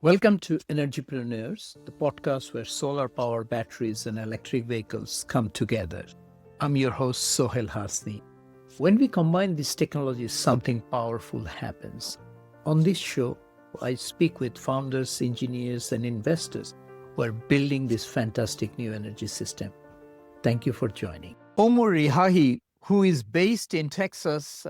Welcome to Energypreneurs, the podcast where solar power batteries and electric vehicles come together. I'm your host, Sohail Hasni. When we combine these technologies, something powerful happens. On this show, I speak with founders, engineers, and investors who are building this fantastic new energy system. Thank you for joining. Omar Riahi, who is based in Texas,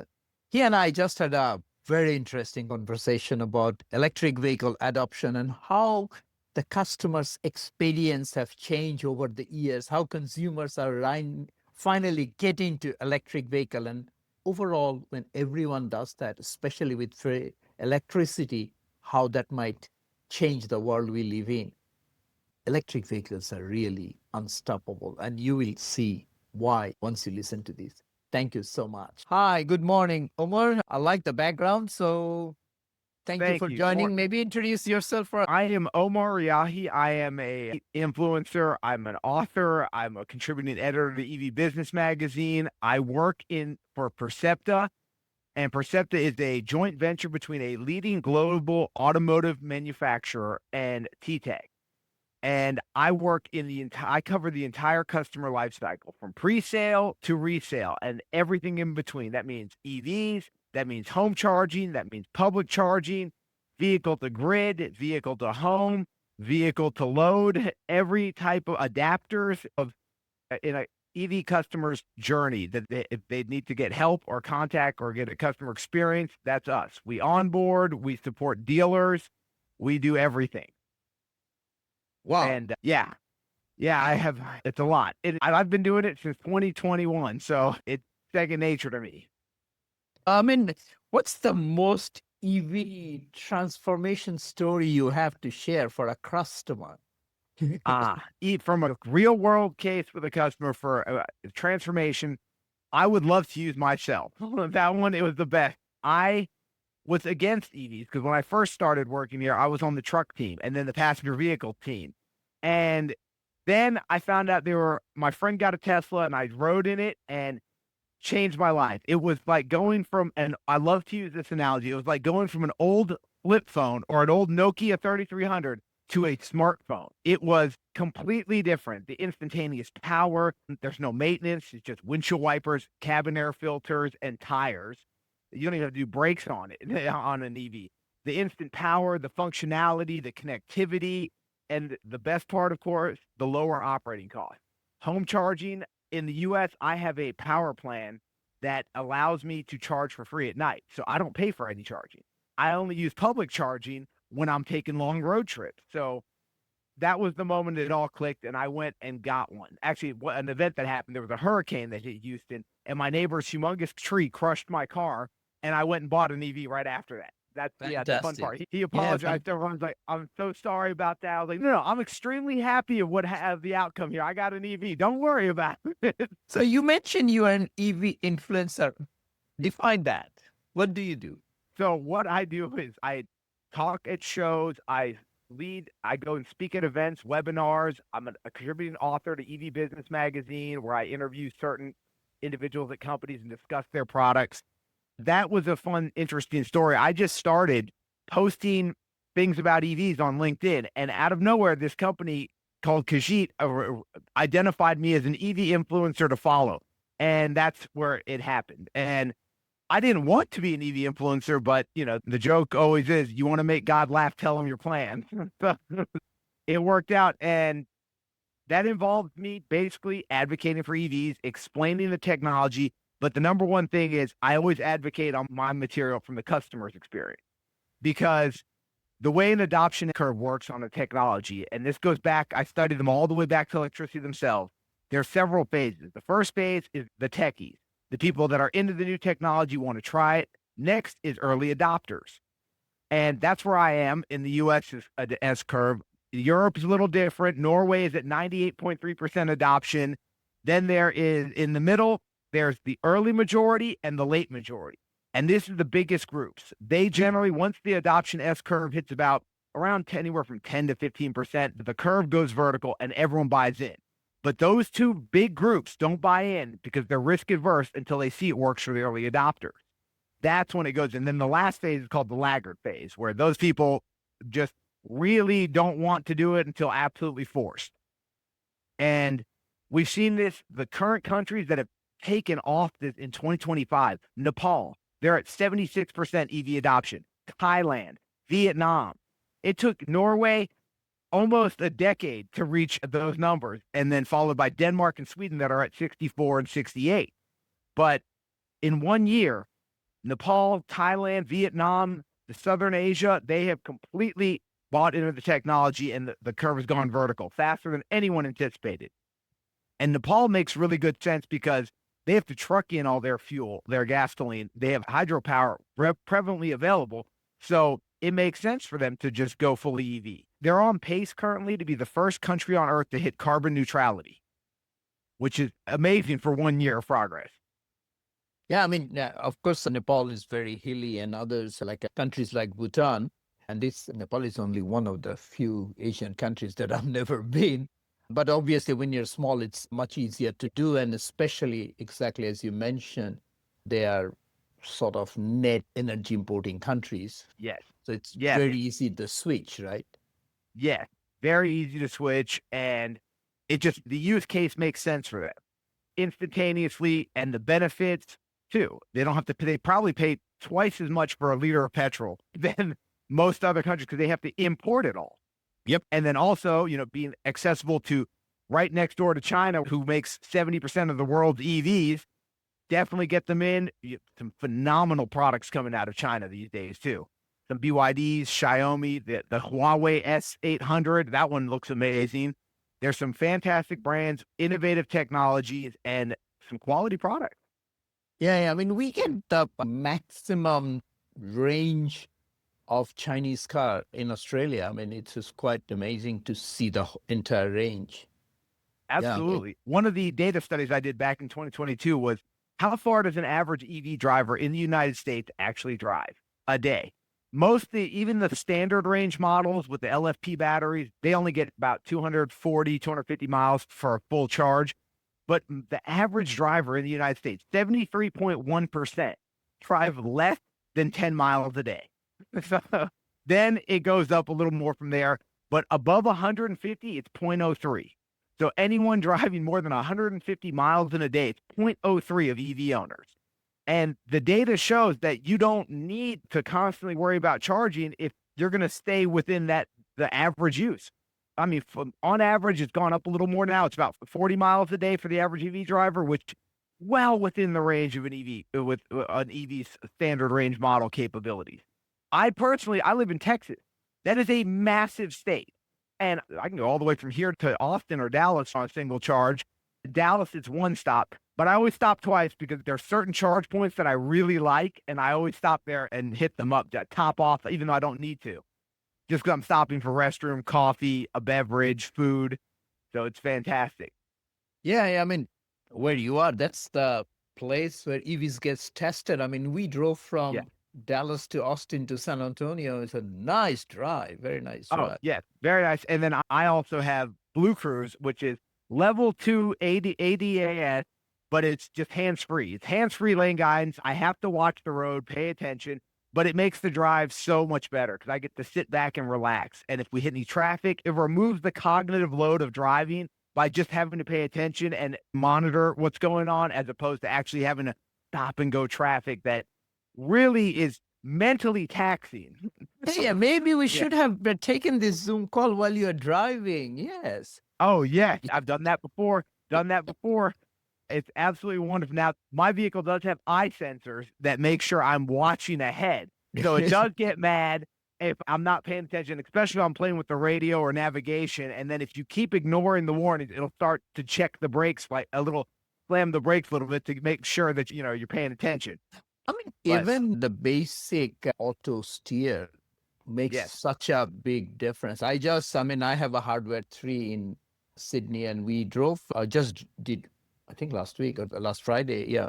he and I just had a very interesting conversation about electric vehicle adoption and how the customer's experience have changed over the years, how consumers are finally getting to electric vehicle. And overall, when everyone does that, especially with free electricity, how that might change the world we live in. Electric vehicles are really unstoppable, and you will see why once you listen to this. Thank you so much. Hi, good morning, Omar. I like the background, so thank you for joining. Maybe introduce yourself. I am Omar Riahi. I am a influencer. I'm an author. I'm a contributing editor to the EV Business Magazine. I work for Percepta, and Percepta is a joint venture between a leading global automotive manufacturer and T-Tech. And I work I cover the entire customer life cycle from pre-sale to resale and everything in between. That means EVs, that means home charging, that means public charging, vehicle to grid, vehicle to home, vehicle to load, every type of adapters in a EV customer's journey that if they need to get help or contact or get a customer experience, that's us. We onboard, we support dealers, we do everything. Wow. And it's a lot. I've been doing it since 2021, so it's second nature to me. What's the most EV transformation story you have to share for a customer? From a real world case with a customer for transformation, I would love to use myself. That one, it was the best. I was against EVs because when I first started working here, I was on the truck team and then the passenger vehicle team. And then I found out my friend got a Tesla and I rode in it and changed my life. It was like going from, and I love to use this analogy, it was like going from an old flip phone or an old Nokia 3300 to a smartphone. It was completely different. The instantaneous power, there's no maintenance, it's just windshield wipers, cabin air filters, and tires. You don't even have to do brakes on it on an EV. The instant power, the functionality, the connectivity, and the best part, of course, the lower operating cost. Home charging in the US, I have a power plan that allows me to charge for free at night. So I don't pay for any charging. I only use public charging when I'm taking long road trips. So that was the moment it all clicked, and I went and got one. Actually, an event that happened, there was a hurricane that hit Houston, and my neighbor's humongous tree crushed my car. And I went and bought an EV right after that. That's the fun part. He apologized. Everyone's like, I'm so sorry about that. I was like, no, I'm extremely happy of the outcome here. I got an EV. Don't worry about it. So you mentioned you are an EV influencer. Define that. What do you do? So what I do is I talk at shows. I go and speak at events, webinars. I'm a contributing author to EV Business Magazine where I interview certain individuals at companies and discuss their products. That was a fun, interesting story. I just started posting things about EVs on LinkedIn, and out of nowhere, this company called Kajit identified me as an EV influencer to follow, and that's where it happened. And I didn't want to be an EV influencer, but the joke always is, you want to make God laugh, tell him your plan. It worked out, and that involved me basically advocating for EVs, explaining the technology. But the number one thing is I always advocate on my material from the customer's experience, because the way an adoption curve works on a technology, and this goes back, I studied them all the way back to electricity themselves. There are several phases. The first phase is the techies, the people that are into the new technology, want to try it. Next is early adopters. And that's where I am in the US S curve. Europe is a little different. Norway is at 98.3% adoption. Then there is in the middle, there's the early majority and the late majority. And this is the biggest groups. They generally, once the adoption S curve hits about around anywhere from 10 to 15%, the curve goes vertical and everyone buys in. But those two big groups don't buy in because they're risk adverse until they see it works for the early adopters. That's when it goes. And then the last phase is called the laggard phase, where those people just really don't want to do it until absolutely forced. And we've seen this, the current countries that have taken off this in 2025, Nepal, they're at 76% EV adoption. Thailand, Vietnam. It took Norway almost a decade to reach those numbers, and then followed by Denmark and Sweden that are at 64 and 68. But in 1 year, Nepal, Thailand, Vietnam, the Southern Asia, they have completely bought into the technology, and the curve has gone vertical faster than anyone anticipated. And Nepal makes really good sense because they have to truck in all their fuel, their gasoline. They have hydropower prevalently available. So it makes sense for them to just go fully EV. They're on pace currently to be the first country on earth to hit carbon neutrality, which is amazing for 1 year of progress. Yeah, I mean, of course, Nepal is very hilly, and others like countries like Bhutan. And this Nepal is only one of the few Asian countries that I've never been. But obviously, when you're small, it's much easier to do. And especially, exactly as you mentioned, they are sort of net energy importing countries. Yes. So it's Yes. very easy to switch, right? Yeah, very easy to switch, and it just the use case makes sense for them instantaneously, and the benefits too. They don't have to pay, they probably pay twice as much for a liter of petrol than most other countries because they have to import it all. Yep. And then also, being accessible to right next door to China, who makes 70% of the world's EVs, definitely get them in. Some phenomenal products coming out of China these days too. Some BYDs, Xiaomi, the Huawei S800. That one looks amazing. There's some fantastic brands, innovative technologies, and some quality products. Yeah, I mean, we get the maximum range of Chinese car in Australia. I mean, it's just quite amazing to see the entire range. Absolutely. One of the data studies I did back in 2022 was how far does an average EV driver in the United States actually drive a day? Even the standard range models with the LFP batteries, they only get about 240, 250 miles for a full charge. But the average driver in the United States, 73.1%, drive less than 10 miles a day. So then it goes up a little more from there. But above 150, it's 0.03. So anyone driving more than 150 miles in a day, it's 0.03 of EV owners. And the data shows that you don't need to constantly worry about charging if you're going to stay within the average use. I mean, on average, it's gone up a little more now. It's about 40 miles a day for the average EV driver, which well within the range of an EV with an EV standard range model capabilities. I live in Texas. That is a massive state. And I can go all the way from here to Austin or Dallas on a single charge. Dallas, it's one stop, but I always stop twice because there are certain charge points that I really like, and I always stop there and hit them up to top off, even though I don't need to. Just because I'm stopping for restroom, coffee, a beverage, food. So it's fantastic. Yeah, I mean, where you are, that's the place where EVs gets tested. I mean, we drove from Dallas to Austin to San Antonio. It's a nice drive, very nice drive. Oh, yeah, very nice. And then I also have Blue Cruise, which is level 2 ADAS, but it's just hands-free. It's hands-free lane guidance. I have to watch the road, pay attention, but it makes the drive so much better because I get to sit back and relax. And if we hit any traffic, it removes the cognitive load of driving by just having to pay attention and monitor what's going on, as opposed to actually having to stop and go traffic that really is mentally taxing. Yeah, maybe we should have taken this Zoom call while you're driving. Yes. Oh, yeah. I've done that before. It's absolutely wonderful. Now, my vehicle does have eye sensors that make sure I'm watching ahead. So it does get mad if I'm not paying attention, especially if I'm playing with the radio or navigation. And then if you keep ignoring the warnings, it'll start to check the brakes, like slam the brakes a little bit to make sure that, you're paying attention. I mean, even the basic auto steer makes such a big difference. I have a hardware 3 in Sydney, and we drove, I think last week or last Friday,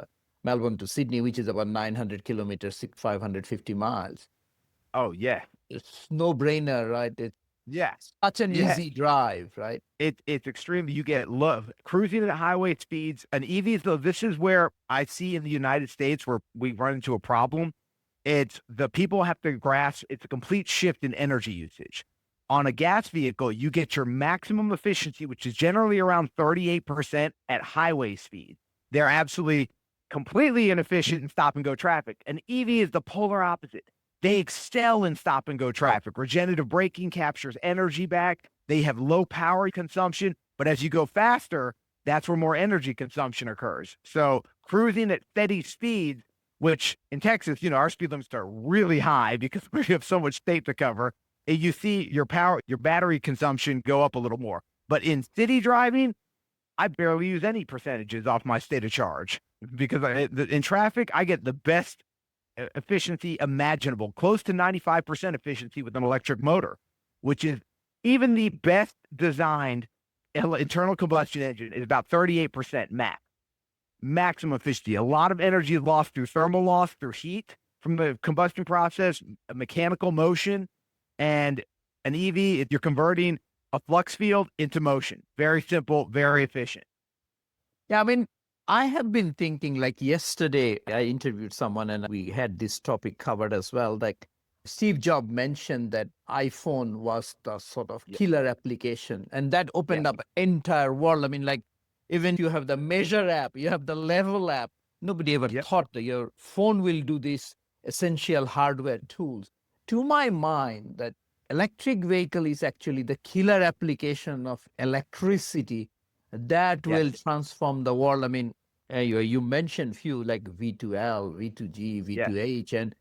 Melbourne to Sydney, which is about 900 kilometers, 550 miles. Oh, yeah. It's no brainer, right? It's such an easy drive, right? It's extreme. You get love cruising at highway speeds. And EVs, though, this is where I see in the United States where we run into a problem. It's the people have to grasp it's a complete shift in energy usage. On a gas vehicle, you get your maximum efficiency, which is generally around 38% at highway speed. They're absolutely completely inefficient in stop and go traffic. An EV is the polar opposite. They excel in stop and go traffic. Regenerative braking captures energy back. They have low power consumption, but as you go faster, that's where more energy consumption occurs. So cruising at steady speeds, which in Texas, our speed limits are really high because we have so much state to cover. And you see your battery consumption go up a little more. But in city driving, I barely use any percentages off my state of charge because in traffic, I get the best efficiency imaginable, close to 95% efficiency with an electric motor, which is even the best designed internal combustion engine is about 38% maximum efficiency. A lot of energy is lost through thermal loss, through heat from the combustion process, mechanical motion, and an EV, if you're converting a flux field into motion. Very simple, very efficient. Yeah, I mean, I have been thinking, like yesterday, I interviewed someone and we had this topic covered as well. Like Steve Jobs mentioned that iPhone was the sort of killer application, and that opened up entire world. I mean, like even you have the measure app, you have the level app. Nobody ever thought that your phone will do these essential hardware tools. To my mind, that electric vehicle is actually the killer application of electricity that will transform the world. I mean, you mentioned few like V2L, V2G, V2H, and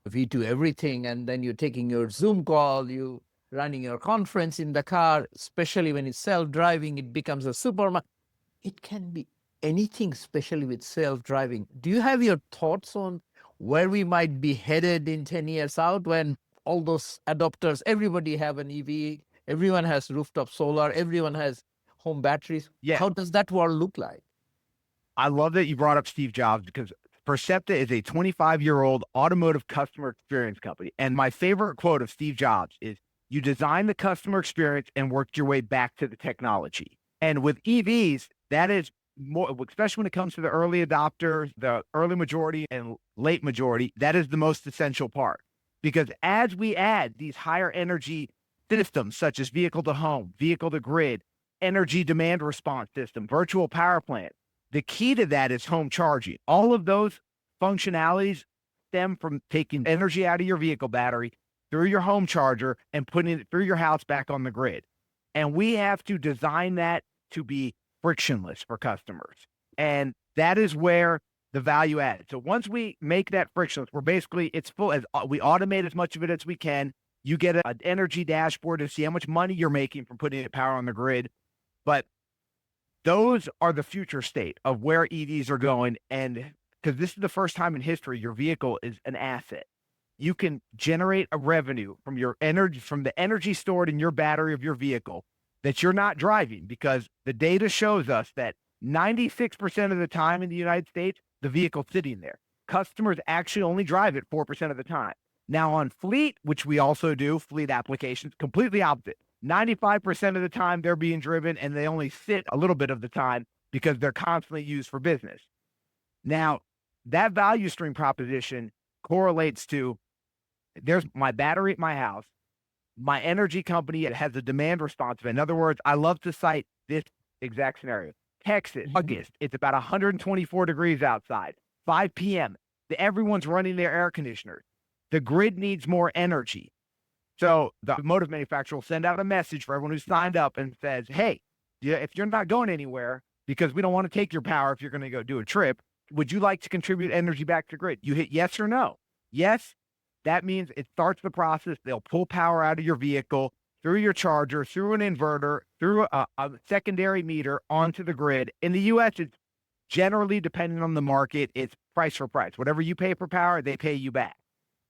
V2 everything. And then you're taking your Zoom call, you running your conference in the car, especially when it's self-driving, it becomes a supermarket. It can be anything, especially with self-driving. Do you have your thoughts on where we might be headed in 10 years out when all those adopters, everybody have an EV, everyone has rooftop solar, everyone has home batteries? How does that world look like? I love that you brought up Steve Jobs because Percepta is a 25-year-old automotive customer experience company. And my favorite quote of Steve Jobs is, you design the customer experience and work your way back to the technology. And with EVs, that is more, especially when it comes to the early adopters, the early majority and late majority, that is the most essential part. Because as we add these higher energy systems, such as vehicle to home, vehicle to grid, energy demand response system, virtual power plant, the key to that is home charging. All of those functionalities stem from taking energy out of your vehicle battery through your home charger and putting it through your house back on the grid. And we have to design that to be frictionless for customers. And that is where the value added. So once we make that frictionless, we're basically, it's full, as we automate as much of it as we can. You get an energy dashboard to see how much money you're making from putting the power on the grid. But those are the future state of where EVs are going. And because this is the first time in history, your vehicle is an asset. You can generate a revenue from your energy, from the energy stored in your battery of your vehicle that you're not driving, because the data shows us that 96% of the time in the United States, the vehicle's sitting there. Customers actually only drive it 4% of the time. Now on fleet, which we also do, fleet applications, completely opposite. 95% of the time they're being driven and they only sit a little bit of the time because they're constantly used for business. Now, that value stream proposition correlates to, there's my battery at my house, my energy company, it has a demand response. In other words, I love to cite this exact scenario. Texas, August, it's about 124 degrees outside, 5 p.m. Everyone's running their air conditioners. The grid needs more energy. So the automotive manufacturer will send out a message for everyone who's signed up and says, hey, if you're not going anywhere, because we don't want to take your power if you're going to go do a trip, would you like to contribute energy back to the grid? You hit yes or no. Yes, that means it starts the process. They'll pull power out of your vehicle through your charger, through an inverter, through a secondary meter onto the grid. In the U.S., it's generally, depending on the market, it's price for price. Whatever you pay for power, they pay you back.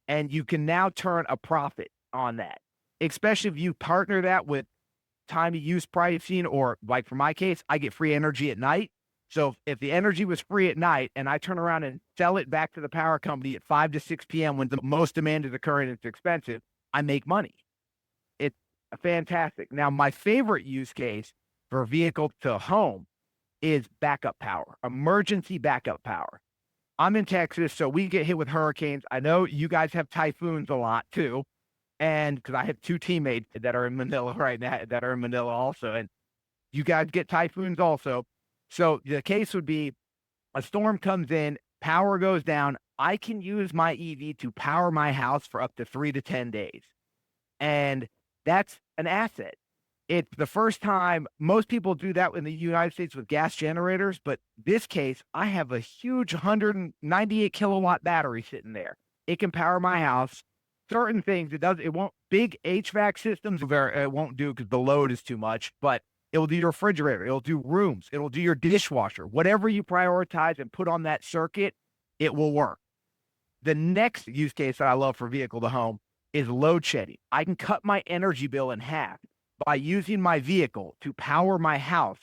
And you can now turn a profit on that, especially if you partner that with time of use pricing, or like for my case, I get free energy at night. So if the energy was free at night and I turn around and sell it back to the power company at 5 to 6 p.m. when the most demand is occurring and it's expensive, I make money. It's fantastic. Now, my favorite use case for vehicle to home is backup power, emergency backup power. I'm in Texas, so we get hit with hurricanes. I know you guys have typhoons a lot too. And because I have two teammates that are in Manila right now, that are in Manila also, and you guys get typhoons also. So the case would be a storm comes in, power goes down. I can use my EV to power my house for up to 3 to 10 days. And that's an asset. It's the first time most people do that in the United States with gas generators, but this case, I have a huge 198 kilowatt battery sitting there. It can power my house. Certain things it won't, big HVAC systems, it won't do because the load is too much, but it will do your refrigerator, it'll do rooms, it'll do your dishwasher. Whatever you prioritize and put on that circuit, it will work. The next use case that I love for vehicle to home is load shedding. I can cut my energy bill in half by using my vehicle to power my house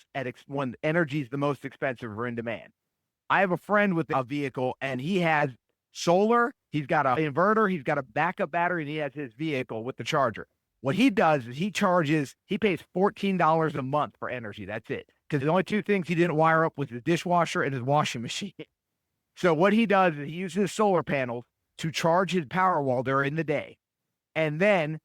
when energy is the most expensive or in demand. I have a friend with a vehicle and he has solar, he's got an inverter, he's got a backup battery, and he has his vehicle with the charger. What he does is he pays $14 a month for energy. That's it. Because the only two things he didn't wire up was his dishwasher and his washing machine. So what he does is he uses solar panels to charge his power wall during the day. And then,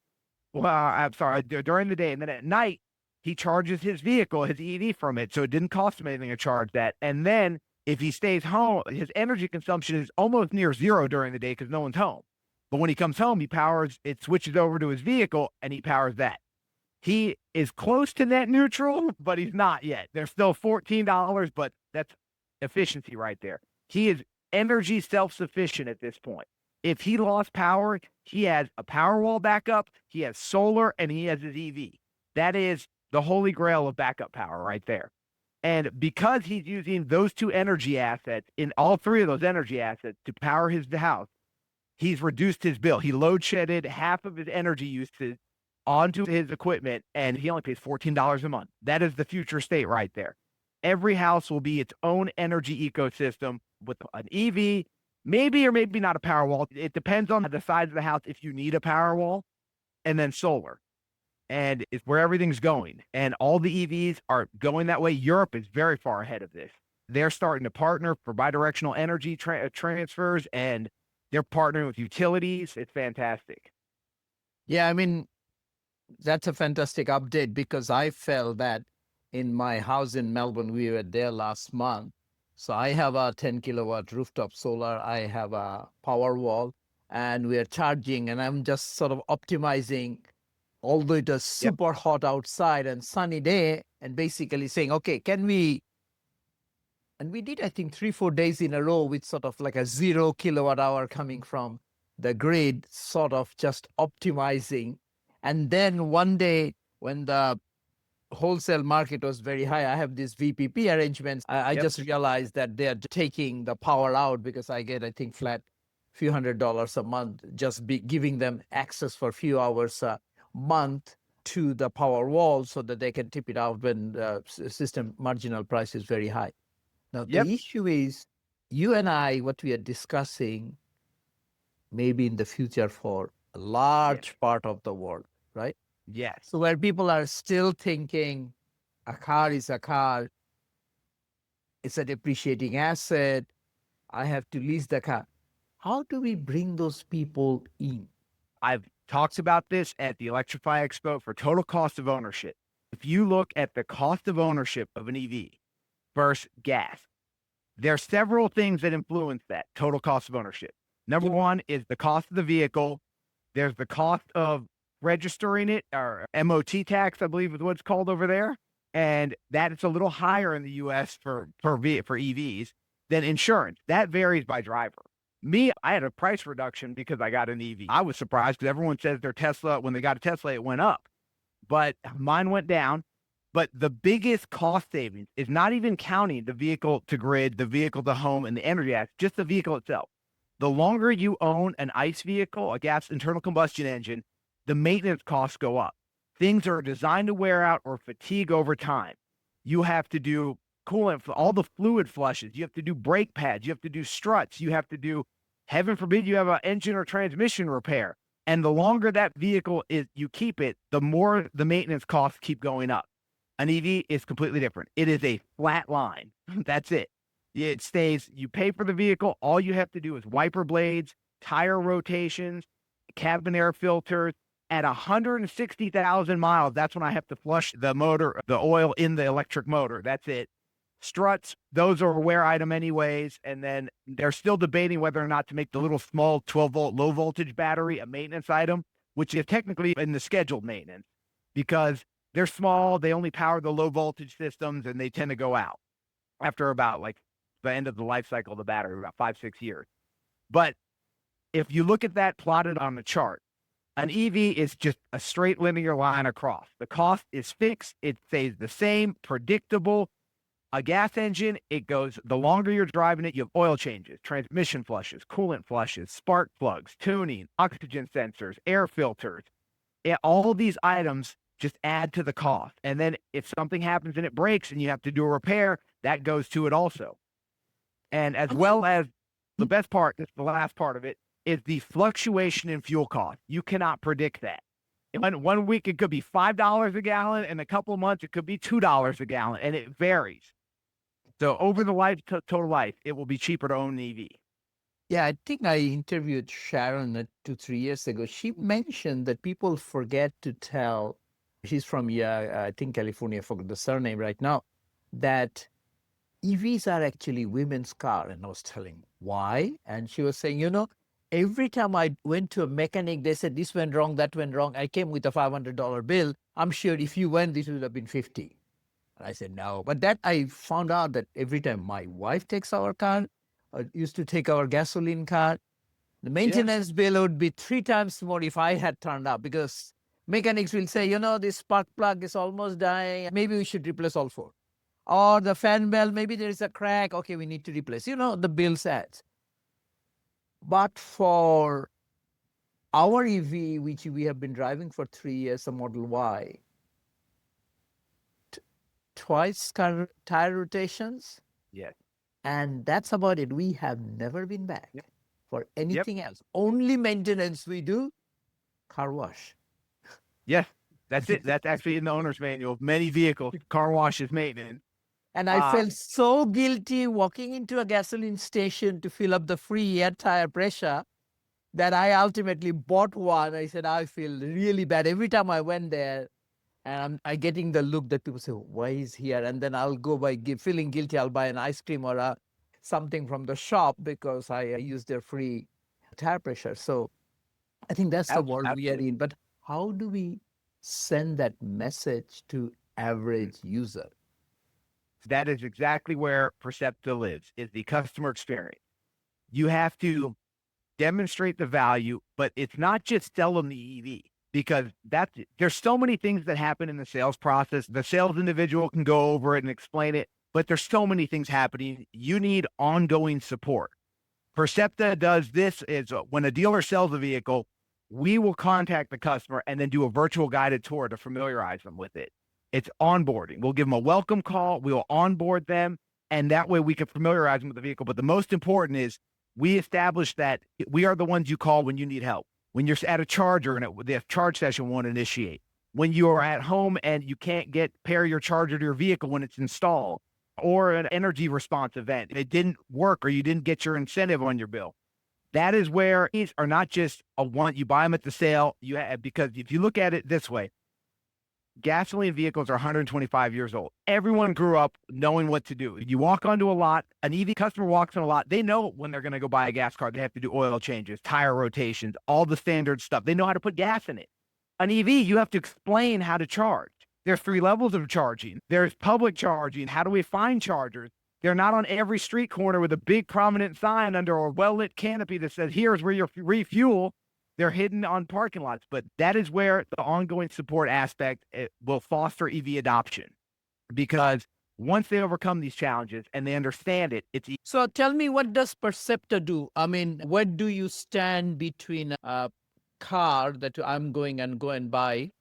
during the day. And then at night, he charges his vehicle, his EV from it. So it didn't cost him anything to charge that. And then if he stays home, his energy consumption is almost near zero during the day because no one's home. But when he comes home, it switches over to his vehicle and he powers that. He is close to net neutral, but he's not yet. There's still $14, but that's efficiency right there. He is energy self-sufficient at this point. If he lost power, he has a power wall backup, he has solar, and he has his EV. That is the holy grail of backup power right there. And because he's using those two energy assets, in all three of those energy assets to power his house, he's reduced his bill. He load shedded half of his energy usage onto his equipment, and he only pays $14 a month. That is the future state right there. Every house will be its own energy ecosystem with an EV, maybe or maybe not a power wall. It depends on the size of the house if you need a power wall, and then solar. And it's where everything's going. And all the EVs are going that way. Europe is very far ahead of this. They're starting to partner for bidirectional energy transfers, and they're partnering with utilities. It's fantastic. Yeah, I mean, that's a fantastic update because I felt that in my house in Melbourne, we were there last month. So I have a 10 kilowatt rooftop solar. I have a power wall and we are charging, and I'm just sort of optimizing, although it was super hot outside and sunny day, and basically saying, okay, can we, and we did, I think 3-4 days in a row with sort of like a 0 kilowatt hour coming from the grid, sort of just optimizing. And then one day when the wholesale market was very high, I have these VPP arrangements. I just realized that they're taking the power out because I get, I think, flat few $100s a month, just giving them access for a few hours a month to the power wall so that they can tip it out when the system marginal price is very high. Now, the issue is you and I, what we are discussing, maybe in the future for a large part of the world, right? Yes. So where people are still thinking a car is a car, it's a depreciating asset, I have to lease the car. How do we bring those people in? I've talked about this at the Electrify Expo for total cost of ownership. If you look at the cost of ownership of an EV versus gas, there are several things that influence that total cost of ownership. Number one is the cost of the vehicle. There's the cost of registering it, or MOT tax, I believe is what it's called over there. And that is a little higher in the US for EVs than insurance. That varies by driver. Me, I had a price reduction because I got an EV. I was surprised because everyone says their Tesla, when they got a Tesla, it went up. But mine went down. But the biggest cost savings is not even counting the vehicle to grid, the vehicle to home, and the energy act, just the vehicle itself. The longer you own an ICE vehicle, a gas internal combustion engine, the maintenance costs go up. Things are designed to wear out or fatigue over time. You have to do coolant, all the fluid flushes. You have to do brake pads. You have to do struts. You have to do, heaven forbid, you have an engine or transmission repair. And the longer that vehicle is, you keep it, the more the maintenance costs keep going up. An EV is completely different. It is a flat line. That's it. It stays, you pay for the vehicle. All you have to do is wiper blades, tire rotations, cabin air filters, At 160,000 miles, that's when I have to flush the motor, the oil in the electric motor. That's it. Struts, those are a wear item anyways. And then they're still debating whether or not to make the little small 12-volt low voltage battery a maintenance item, which is technically in the scheduled maintenance because they're small. They only power the low voltage systems and they tend to go out after about like the end of the life cycle of the battery, about 5-6 years. But if you look at that plotted on the chart, an EV is just a straight linear line across. The cost is fixed. It stays the same, predictable. A gas engine, it goes, the longer you're driving it, you have oil changes, transmission flushes, coolant flushes, spark plugs, tuning, oxygen sensors, air filters. All of these items just add to the cost. And then if something happens and it breaks and you have to do a repair, that goes to it also. And as well as the best part, this is the last part of it, is the fluctuation in fuel cost. You cannot predict that. One week it could be $5 a gallon, and a couple of months it could be $2 a gallon, and it varies. So over the total life, it will be cheaper to own an EV. Yeah, I think I interviewed Sharon 2-3 years ago. She mentioned that people forget to tell, she's from, I think California, I forgot the surname right now, that EVs are actually women's car. And I was telling why. And she was saying, every time I went to a mechanic, they said this went wrong, that went wrong. I came with a $500 bill. I'm sure if you went, this would have been 50. And I said, no. But that I found out that every time my wife takes our car, used to take our gasoline car, the maintenance bill would be 3 times more if I had turned up, because mechanics will say, this spark plug is almost dying. Maybe we should replace all 4. Or the fan belt, maybe there is a crack. Okay, we need to replace. The bill adds. But for our EV, which we have been driving for 3 years, a Model Y, twice tire rotations. Yes. And that's about it. We have never been back for anything else. Only maintenance we do, car wash. Yes, that's it. That's actually in the owner's manual of many vehicles. Car wash is maintenance. And I felt so guilty walking into a gasoline station to fill up the free air tire pressure that I ultimately bought one. I said, I feel really bad. Every time I went there, and I'm getting the look that people say, why is here? And then I'll go by feeling guilty. I'll buy an ice cream or something from the shop because I use their free tire pressure. So I think that's the world we are in. But how do we send that message to average user? That is exactly where Percepta lives, is the customer experience. You have to demonstrate the value, but it's not just selling the EV, because there's so many things that happen in the sales process. The sales individual can go over it and explain it, but there's so many things happening. You need ongoing support. Percepta does this is when a dealer sells a vehicle, we will contact the customer and then do a virtual guided tour to familiarize them with it. It's onboarding. We'll give them a welcome call. We'll onboard them. And that way we can familiarize them with the vehicle. But the most important is we establish that we are the ones you call when you need help. When you're at a charger and the charge session won't initiate. When you are at home and you can't pair your charger to your vehicle when it's installed, or an energy response event, it didn't work or you didn't get your incentive on your bill. That is where these are not just you buy them at the sale. Because if you look at it this way, gasoline vehicles are 125 years old. Everyone grew up knowing what to do. You walk onto a lot, an EV customer walks on a lot, they know when they're going to go buy a gas car, they have to do oil changes, tire rotations, all the standard stuff. They know how to put gas in it. An EV, you have to explain how to charge. There's 3 levels of charging. There's public charging. How do we find chargers? They're not on every street corner with a big prominent sign under a well-lit canopy that says, here's where you refuel. They're hidden on parking lots, but that is where the ongoing support aspect will foster EV adoption, because once they overcome these challenges and they understand it, it's easy. So tell me, what does Percepta do? I mean, where do you stand between a car that I'm going and buy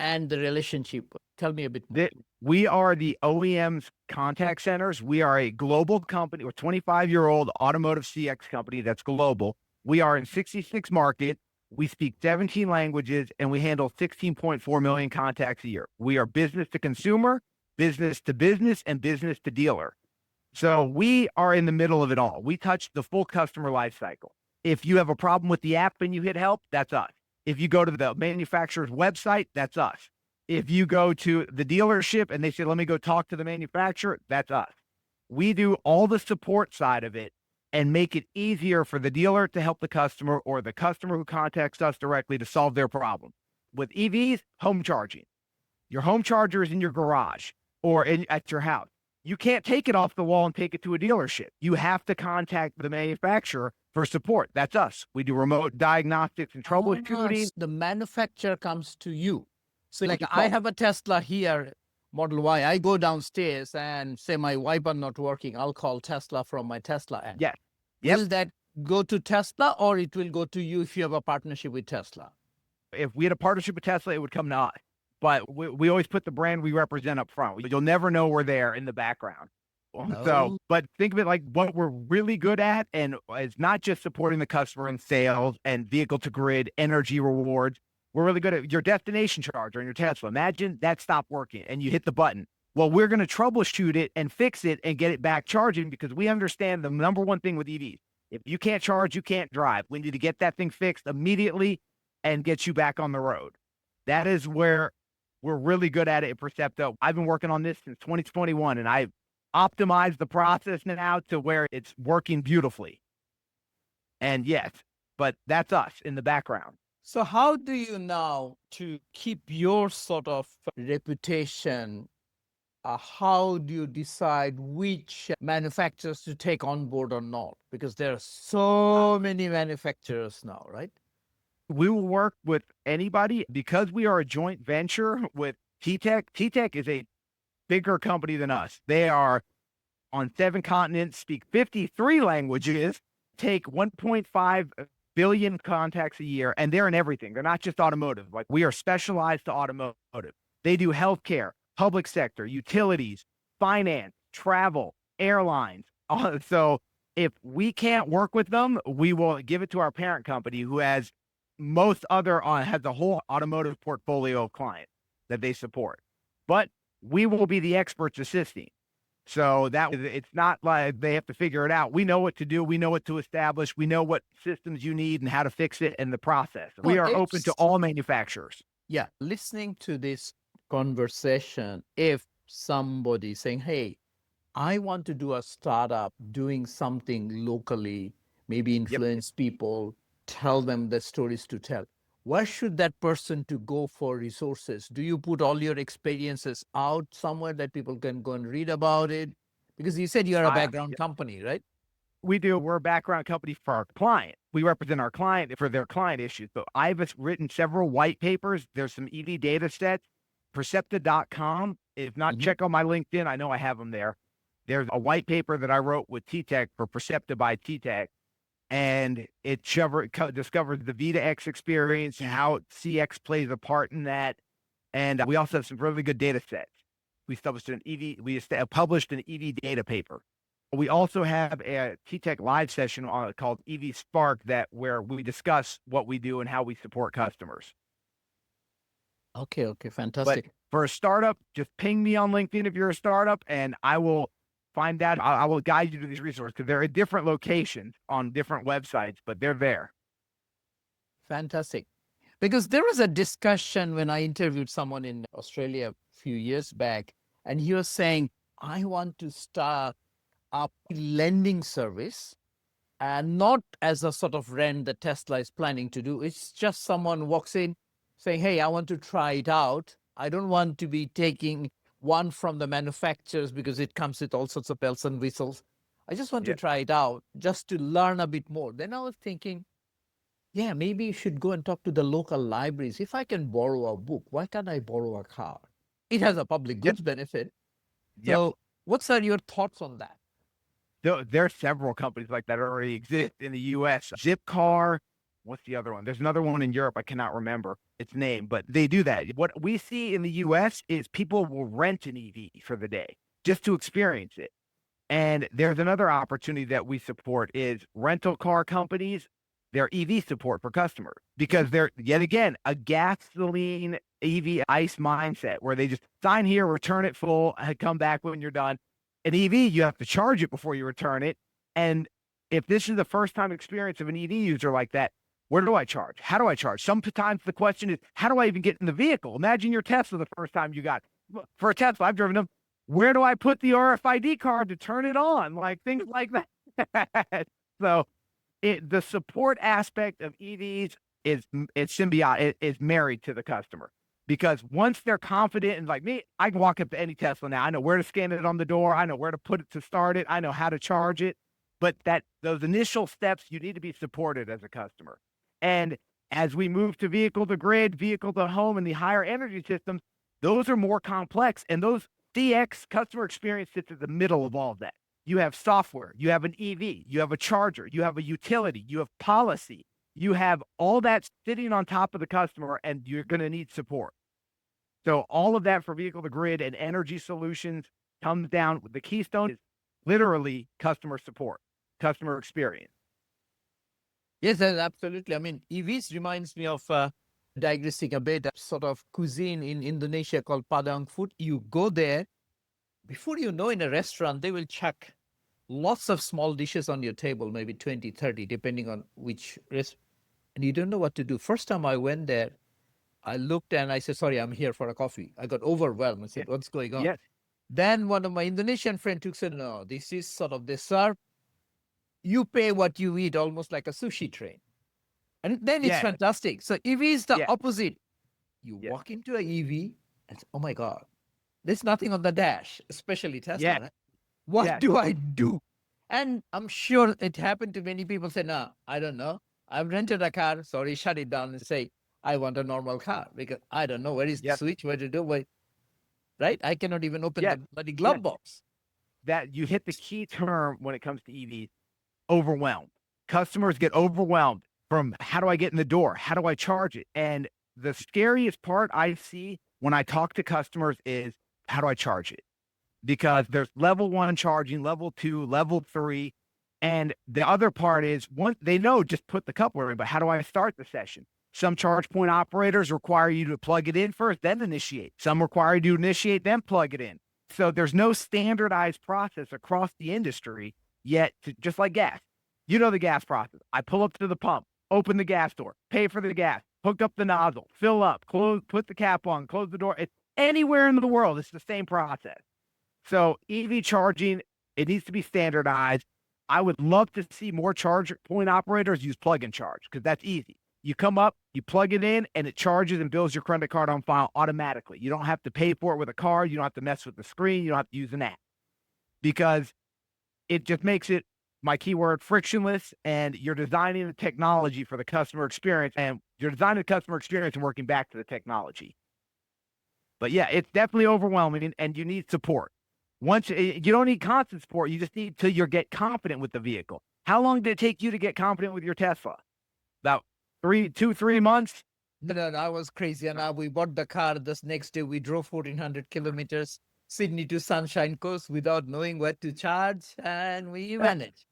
and the relationship? Tell me a bit more. We are the OEM's contact centers. We are a global company. We're a 25-year-old automotive CX company that's global. We are in 66 markets. We speak 17 languages, and we handle 16.4 million contacts a year. We are business to consumer, business to business, and business to dealer. So we are in the middle of it all. We touch the full customer life cycle. If you have a problem with the app and you hit help, that's us. If you go to the manufacturer's website, that's us. If you go to the dealership and they say, let me go talk to the manufacturer, that's us. We do all the support side of it and make it easier for the dealer to help the customer or the customer who contacts us directly to solve their problem. With EVs, home charging. Your home charger is in your garage or at your house. You can't take it off the wall and take it to a dealership. You have to contact the manufacturer for support. That's us. We do remote diagnostics and troubleshooting. The manufacturer comes to you. So like you I call- have a Tesla here, Model Y. I go downstairs and say my wiper not working. I'll call Tesla from my Tesla app. Yes. Yep. Will that go to Tesla or it will go to you if you have a partnership with Tesla? If we had a partnership with Tesla, it would come to us. But we always put the brand we represent up front. You'll never know we're there in the background. So, but think of it like what we're really good at, and it's not just supporting the customer in sales and vehicle to grid, energy rewards. We're really good at your destination charger in your Tesla. Imagine that stopped working and you hit the button. Well, we're going to troubleshoot it and fix it and get it back charging because we understand the number one thing with EVs. If you can't charge, you can't drive. We need to get that thing fixed immediately and get you back on the road. That is where we're really good at it at Percepta. I've been working on this since 2021, and I've optimized the process now to where it's working beautifully. And yes, but that's us in the background. So how do you now to keep your sort of reputation? How do you decide which manufacturers to take on board or not? Because there are so many manufacturers now, right? We will work with anybody because we are a joint venture with T-Tech. T-Tech is a bigger company than us. They are on 7 continents, speak 53 languages, take 1.5 billion contacts a year, and they're in everything. They're not just automotive. Like we are specialized to automotive. They do healthcare, public sector, utilities, finance, travel, airlines. So if we can't work with them, we will give it to our parent company who has has a whole automotive portfolio of clients that they support. But we will be the experts assisting. So it's not like they have to figure it out. We know what to do. We know what to establish. We know what systems you need and how to fix it and the process. We are open to all manufacturers. Yeah. Listening to this conversation, if somebody saying, hey, I want to do a startup doing something locally, maybe influence people, tell them the stories to tell. Where should that person to go for resources? Do you put all your experiences out somewhere that people can go and read about it? Because you said you're a background company, right? We do. We're a background company for our client. We represent our client for their client issues. But I've written several white papers. There's some EV data sets. Percepta.com. If not, check on my LinkedIn. I know I have them there. There's a white paper that I wrote with T-Tech for Percepta by T-Tech. And it discovers the V2X experience and how CX plays a part in that. And we also have some really good data sets. We published an EV data paper. We also have a T-Tech live session called EV Spark where we discuss what we do and how we support customers. Okay, fantastic. But for a startup, just ping me on LinkedIn if you're a startup, and I will find out. I will guide you to these resources because they're at different locations on different websites, but they're there. Fantastic. Because there was a discussion when I interviewed someone in Australia a few years back, and he was saying, I want to start a lending service, and not as a sort of rent that Tesla is planning to do. It's just someone walks in saying, hey, I want to try it out. I don't want to be taking one from the manufacturers because it comes with all sorts of bells and whistles. I just want to try it out just to learn a bit more. Then I was thinking, yeah, maybe you should go and talk to the local libraries. If I can borrow a book, why can't I borrow a car? It has a public goods benefit. So what are your thoughts on that? There are several companies like that already exist in the U.S. Zipcar. What's the other one? There's another one in Europe. I cannot remember its name, but they do that. What we see in the U.S. is people will rent an EV for the day just to experience it. And there's another opportunity that we support is rental car companies, their EV support for customers, because they're, yet again, a gasoline EV ICE mindset where they just sign here, return it full, and come back when you're done. An EV, you have to charge it before you return it. And if this is the first time experience of an EV user like that, Where do I charge? How do I charge? Sometimes the question is, how do I even get in the vehicle? Imagine your Tesla the first time you got. For a Tesla, I've driven them. Where do I put the RFID card to turn it on? Like things like that. So the support aspect of EVs it's symbiotic, is married to the customer. Because once they're confident and like me, I can walk up to any Tesla now. I know where to scan it on the door. I know where to put it to start it. I know how to charge it. But those initial steps, you need to be supported as a customer. And as we move to vehicle to grid, vehicle to home, and the higher energy systems, those are more complex. And those CX, customer experience, sits at the middle of all of that. You have software, you have an EV, you have a charger, you have a utility, you have policy, you have all that sitting on top of the customer, and you're going to need support. So all of that for vehicle to grid and energy solutions comes down. The keystone is literally customer support, customer experience. Yes, absolutely. I mean, EVs reminds me of digressing a bit, sort of cuisine in Indonesia called Padang food. You go there, before you know, in a restaurant, they will chuck lots of small dishes on your table, maybe 20, 30, depending on which restaurant. And you don't know what to do. First time I went there, I looked and I said, sorry, I'm here for a coffee. I got overwhelmed. I said, what's going on? Yes. Then one of my Indonesian friends took said, no, this is sort of, they serve, you pay what you eat, almost like a sushi train. And then it's fantastic. So EV is the opposite. You walk into an EV and say, oh my God, there's nothing on the dash, especially Tesla. Right? What do I do? And I'm sure it happened to many people say, no, I don't know. I've rented a car, sorry, shut it down and say, I want a normal car because I don't know where is the switch, where to do it. Right? I cannot even open the bloody glove box. That you hit the key term when it comes to EVs, overwhelmed. Customers get overwhelmed from how do I get in the door? How do I charge it? And the scariest part I see when I talk to customers is how do I charge it? Because there's level 1 charging, level 2, level 3. And the other part is once they know, just put the coupler in, but how do I start the session? Some charge point operators require you to plug it in first, then initiate. Some require you to initiate, then plug it in. So there's no standardized process across the industry yet, just like gas. You know the gas process. I pull up to the pump, open the gas door, pay for the gas, hook up the nozzle, fill up, close, put the cap on, close the door. It's anywhere in the world, it's the same process. So EV charging, it needs to be standardized. I would love to see more charge point operators use plug and charge because that's easy. You come up, you plug it in, and it charges and bills your credit card on file automatically. You don't have to pay for it with a card. You don't have to mess with the screen. You don't have to use an app because it just makes it, my keyword, frictionless, and you're designing the technology for the customer experience, and you're designing the customer experience and working back to the technology. But yeah, it's definitely overwhelming, and you need support. Once you don't need constant support, you just need till you get confident with the vehicle. How long did it take you to get confident with your Tesla? About 3 months? No, I was crazy. And we bought the car. This next day, we drove 1,400 kilometers, Sydney to Sunshine Coast, without knowing where to charge, and we managed.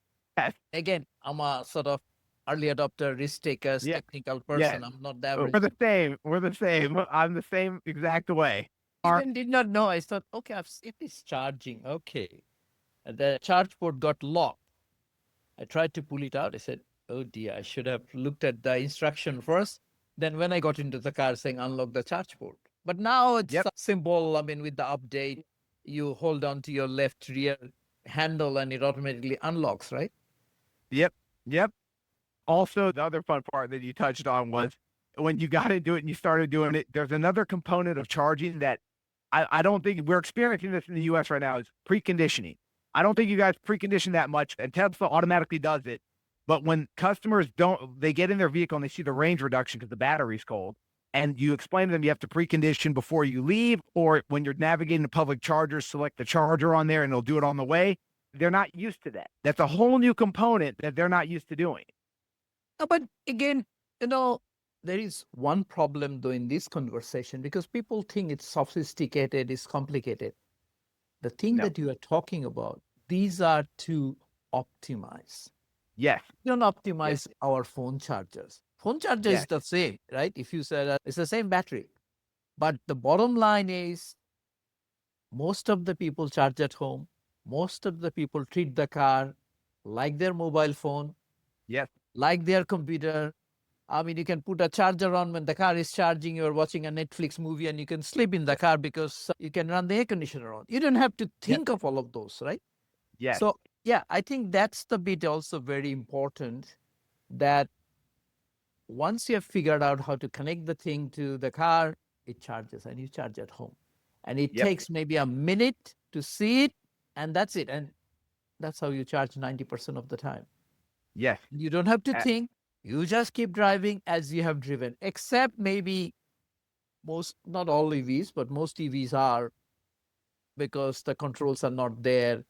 Again, I'm a sort of early adopter, risk taker, technical person. I'm not the average. We're the same. I'm the same exact way. Even did not know. I thought, okay, it is charging. Okay. And the charge port got locked. I tried to pull it out. I said, oh dear, I should have looked at the instruction first. Then when I got into the car saying unlock the charge port. But now it's simple. I mean, with the update, you hold on to your left rear handle and it automatically unlocks, right? Yep. Also, the other fun part that you touched on was when you got into it and you started doing it, there's another component of charging that I don't think we're experiencing this in the US right now is preconditioning. I don't think you guys precondition that much, and Tesla automatically does it. But when customers they get in their vehicle and they see the range reduction because the battery's cold, and you explain to them you have to precondition before you leave, or when you're navigating the public chargers, select the charger on there and it'll do it on the way. They're not used to that. That's a whole new component that they're not used to doing. But again, there is one problem though in this conversation because people think it's sophisticated, it's complicated. The thing that you are talking about, these are to optimize. Yes. We don't optimize our phone chargers. Phone charger is the same, right? If you said it's the same battery. But the bottom line is most of the people charge at home. Most of the people treat the car like their mobile phone, like their computer. I mean, you can put a charger on when the car is charging, you're watching a Netflix movie, and you can sleep in the car because you can run the air conditioner on. You don't have to Yep. think of all of those, right? Yes. So, yeah, I think that's the bit also very important, that once you have figured out how to connect the thing to the car, it charges and you charge at home. And it Yep. takes maybe a minute to see it, and that's it. And that's how you charge 90% of the time. Yes. You don't have to Uh, think. You just keep driving as you have driven, except maybe most, not all EVs, but most EVs are, because the controls are not there.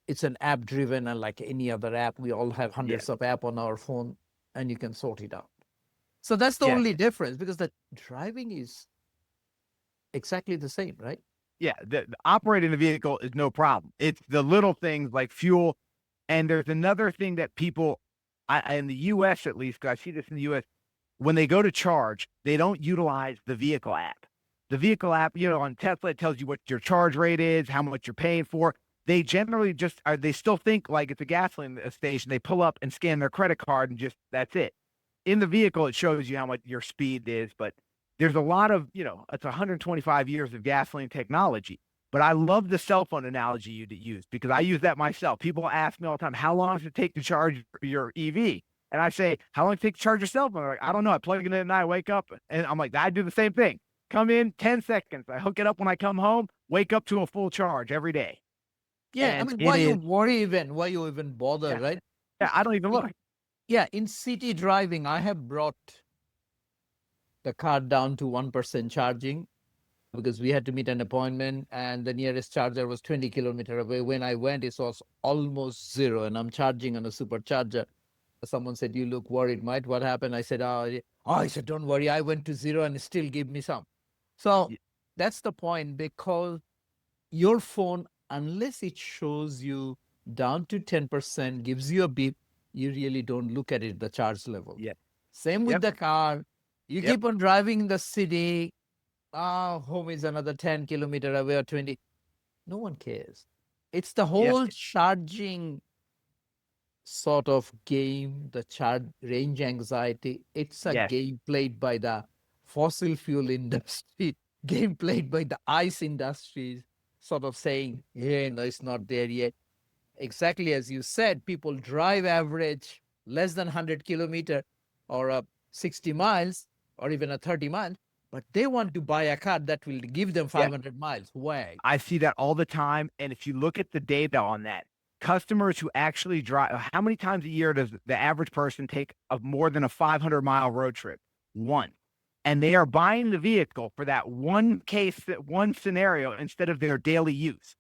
It's an app driven, and like any other app, we all have hundreds Yes. of app on our phone, and you can sort it out. So that's the Yes. only difference, because the driving is exactly the same, right? Yeah. The operating the vehicle is no problem. It's the little things like fuel. And there's another thing that people, in the US at least, because I see this in the US, when they go to charge, they don't utilize the vehicle app. The vehicle app, on Tesla, it tells you what your charge rate is, how much you're paying for. They generally just are, they still think like it's a gasoline station. They pull up and scan their credit card and just, that's it. In the vehicle, it shows you how much your speed is, but there's a lot of, it's 125 years of gasoline technology. But I love the cell phone analogy you used, because I use that myself. People ask me all the time, how long does it take to charge your EV? And I say, how long does it take to charge your cell phone? They're like, I don't know. I plug it in and I wake up. And I'm like, I do the same thing. Come in 10 seconds. I hook it up when I come home, wake up to a full charge every day. Yeah, I And mean, it why you is, worry even? Why you even bother, yeah, right? yeah, I don't even look. Yeah, in city driving, I have brought the car down to 1% charging, because we had to meet an appointment and the nearest charger was 20 kilometers away. When I went, it was almost zero, and I'm charging on a supercharger. Someone said, "You look worried, mate. What happened?" I said, I said, "Don't worry. I went to zero and still give me some." So that's the point, because your phone, unless it shows you down to 10%, gives you a beep, you really don't look at it, the charge level. Yeah. Same with Yep. the car. You Yep. keep on driving in the city. Home is another 10 kilometers away or 20. No one cares. It's the Yeah. whole charging sort of game, the charge range anxiety. It's a Yes. game played by the fossil fuel industry, game played by the ice industries, sort of saying, "Hey, no, it's not there yet." Exactly as you said, people drive average less than 100 kilometer, or 60 miles, or even a 30 miles, but they want to buy a car that will give them Yeah. 500 miles. Why? I see that all the time. And if you look at the data on that, customers who actually drive, how many times a year does the average person take of more than a 500-mile road trip? One. And they are buying the vehicle for that one case, that one scenario, instead of their daily use.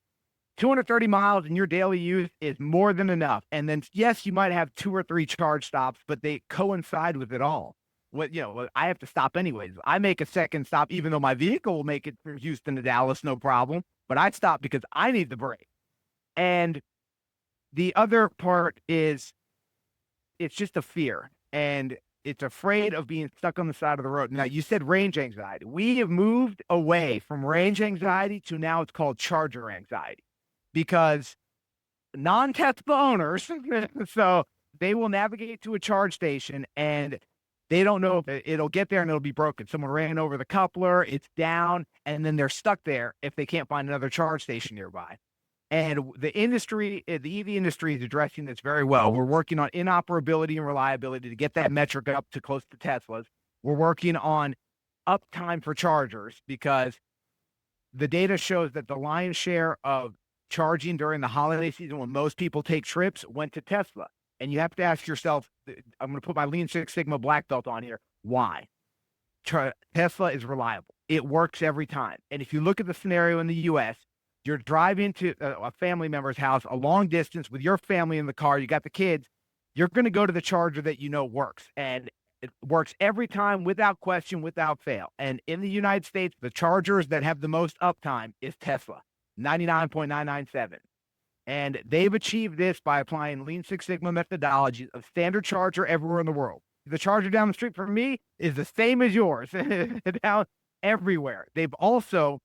230 miles in your daily use is more than enough. And then, yes, you might have 2 or 3 charge stops, but they coincide with it all. I have to stop anyways. I make a second stop, even though my vehicle will make it from Houston to Dallas, no problem. But I stop because I need the break. And the other part is, it's just a fear, and it's afraid of being stuck on the side of the road. Now, you said range anxiety. We have moved away from range anxiety to now it's called charger anxiety, because non-Tesla owners, so they will navigate to a charge station and they don't know if it'll get there and it'll be broken. Someone ran over the coupler, it's down, and then they're stuck there if they can't find another charge station nearby. And the industry, the EV industry, is addressing this very well. We're working on interoperability and reliability to get that metric up to close to Tesla's. We're working on uptime for chargers, because the data shows that the lion's share of charging during the holiday season, when most people take trips, went to Tesla. And you have to ask yourself, I'm going to put my Lean Six Sigma black belt on here. Why? Tesla is reliable. It works every time. And if you look at the scenario in the US, you're driving to a family member's house a long distance with your family in the car, you got the kids, you're going to go to the charger that you know works. And it works every time, without question, without fail. And in the United States, the chargers that have the most uptime is Tesla, 99.997. And they've achieved this by applying Lean Six Sigma methodologies of standard charger everywhere in the world. The charger down the street from me is the same as yours, down everywhere. They've also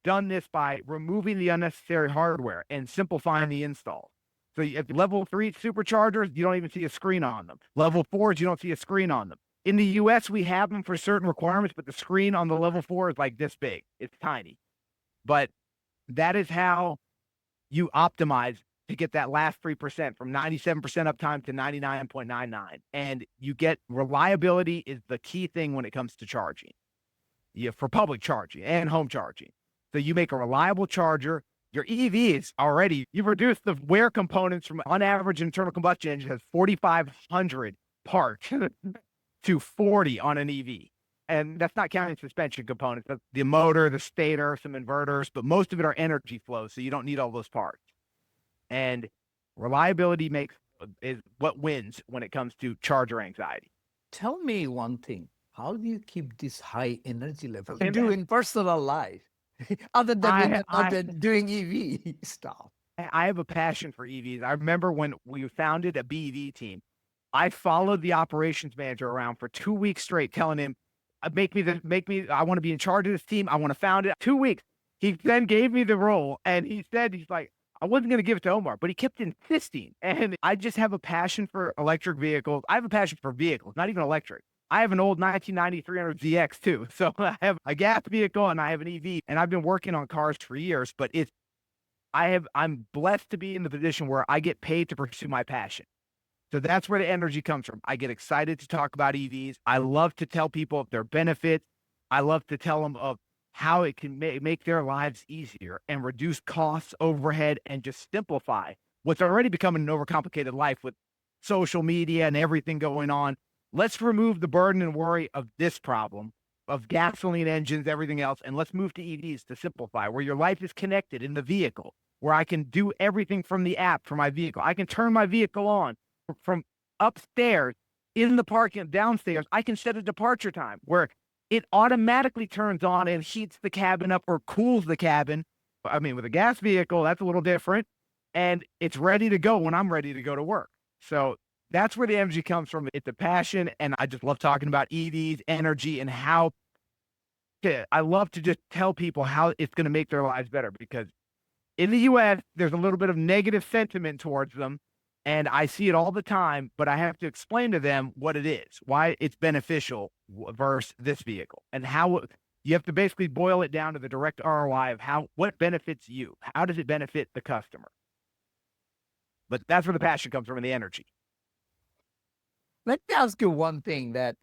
done this by removing the unnecessary hardware and simplifying the install. So if level 3 superchargers, you don't even see a screen on them. Level 4s, you don't see a screen on them. In the US, we have them for certain requirements, but the screen on the level 4 is like this big. It's tiny. But that is how you optimize to get that last 3% from 97% uptime to 99.99. And you get reliability is the key thing when it comes to charging. Yeah, for public charging and home charging. So you make a reliable charger. Your EVs already, you've reduced the wear components from, on average, internal combustion engine has 4,500 parts to 40 on an EV. And that's not counting suspension components. That's the motor, the stator, some inverters, but most of it are energy flows, so you don't need all those parts. And reliability is what wins when it comes to charger anxiety. Tell me one thing. How do you keep this high energy level you do in personal life, other than doing EV stuff? I have a passion for EVs. I remember when we founded a BEV team, I followed the operations manager around for 2 weeks straight, telling him, I want to be in charge of this team. I want to found it. 2 weeks. He then gave me the role, and he's like, I wasn't going to give it to Omar, but he kept insisting. And I just have a passion for electric vehicles. I have a passion for vehicles, not even electric. I have an old 1990 300ZX too. So I have a gas vehicle and I have an EV, and I've been working on cars for years, but I'm blessed to be in the position where I get paid to pursue my passion. So that's where the energy comes from. I get excited to talk about EVs. I love to tell people of their benefits. I love to tell them of how it can make their lives easier and reduce costs, overhead, and just simplify what's already becoming an overcomplicated life with social media and everything going on. Let's remove the burden and worry of this problem of gasoline engines, everything else, and let's move to EVs to simplify, where your life is connected in the vehicle, where I can do everything from the app for my vehicle. I can turn my vehicle on from upstairs in the parking, downstairs. I can set a departure time where it automatically turns on and heats the cabin up or cools the cabin. I mean, with a gas vehicle, that's a little different. And it's ready to go when I'm ready to go to work. So that's where the energy comes from. It's a passion. And I just love talking about EVs, energy, and how I love to just tell people how it's going to make their lives better, because in the US, there's a little bit of negative sentiment towards them. And I see it all the time, but I have to explain to them what it is, why it's beneficial versus this vehicle, and how you have to basically boil it down to the direct ROI of what benefits you. How does it benefit the customer? But that's where the passion comes from and the energy. Let me ask you one thing that,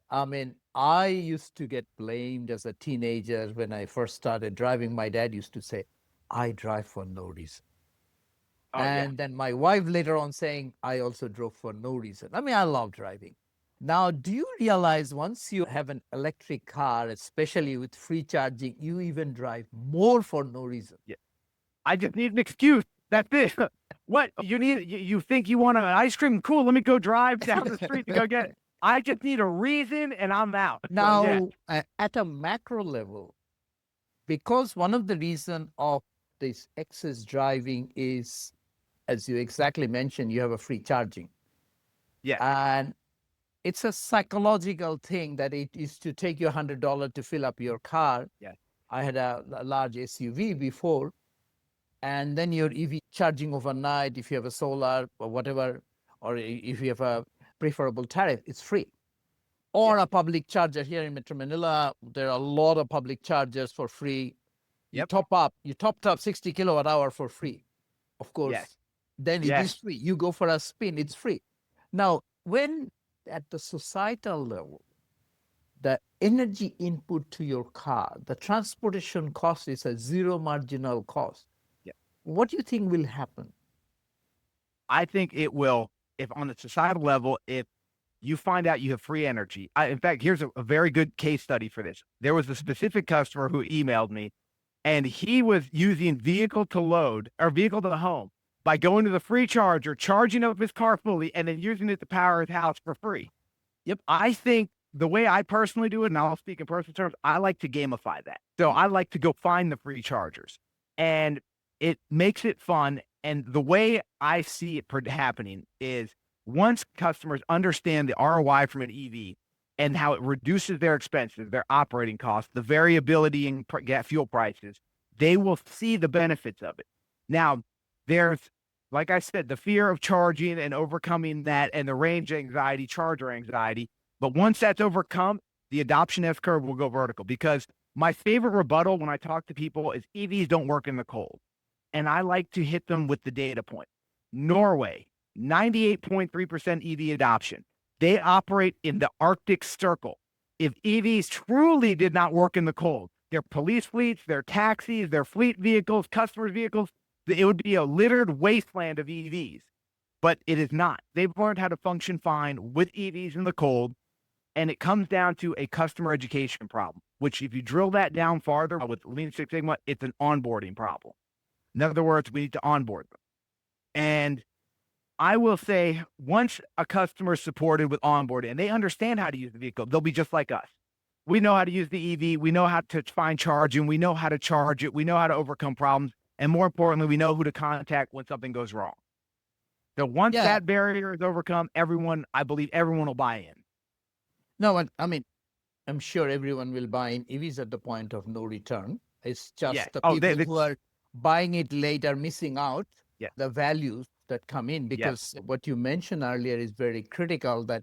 I used to get blamed as a teenager when I first started driving. My dad used to say, I drive for no reason. Then my wife later on saying, I also drove for no reason. I love driving. Now, do you realize once you have an electric car, especially with free charging, you even drive more for no reason? Yeah. I just need an excuse. That's it. What you need? You think you want an ice cream? Cool. Let me go drive down the street to go get it. I just need a reason and I'm out. Now, at a macro level, because one of the reasons of this excess driving is, as you exactly mentioned, you have a free charging. Yeah. And it's a psychological thing that it used to take you $100 to fill up your car. Yeah. I had a large SUV before, and then your EV charging overnight, if you have a solar or whatever, or if you have a preferable tariff, it's free. Or a public charger here in Metro Manila, there are a lot of public chargers for free. You topped up 60 kilowatt hour for free, of course. Yes. Then it is free. You go for a spin, it's free. Now, when at the societal level, the energy input to your car, the transportation cost is a zero marginal cost. Yeah. What do you think will happen? I think it will, if on the societal level, if you find out you have free energy. In fact, here's a very good case study for this. There was a specific customer who emailed me, and he was using vehicle to load or vehicle to the home by going to the free charger, charging up his car fully, and then using it to power his house for free. Yep. I think the way I personally do it, and I'll speak in personal terms, I like to gamify that. So I like to go find the free chargers, and it makes it fun. And the way I see it happening is once customers understand the ROI from an EV and how it reduces their expenses, their operating costs, the variability in fuel prices, they will see the benefits of it. Now, there's, like I said, the fear of charging and overcoming that and the range anxiety, charger anxiety. But once that's overcome, the adoption S curve will go vertical, because my favorite rebuttal when I talk to people is EVs don't work in the cold. And I like to hit them with the data point. Norway, 98.3% EV adoption. They operate in the Arctic Circle. If EVs truly did not work in the cold, their police fleets, their taxis, their fleet vehicles, customers' vehicles, it would be a littered wasteland of EVs. But it is not. They've learned how to function fine with EVs in the cold. And it comes down to a customer education problem, which if you drill that down farther with Lean Six Sigma, it's an onboarding problem. In other words, we need to onboard them. And I will say, once a customer is supported with onboarding and they understand how to use the vehicle, they'll be just like us. We know how to use the EV. We know how to find charging. We know how to charge it. We know how to overcome problems. And more importantly, we know who to contact when something goes wrong. So once that barrier is overcome, I believe everyone will buy in. No, I mean, I'm sure everyone will buy in EVs at the point of no return. It's just the people who are buying it late are missing out the values that come in, because what you mentioned earlier is very critical, that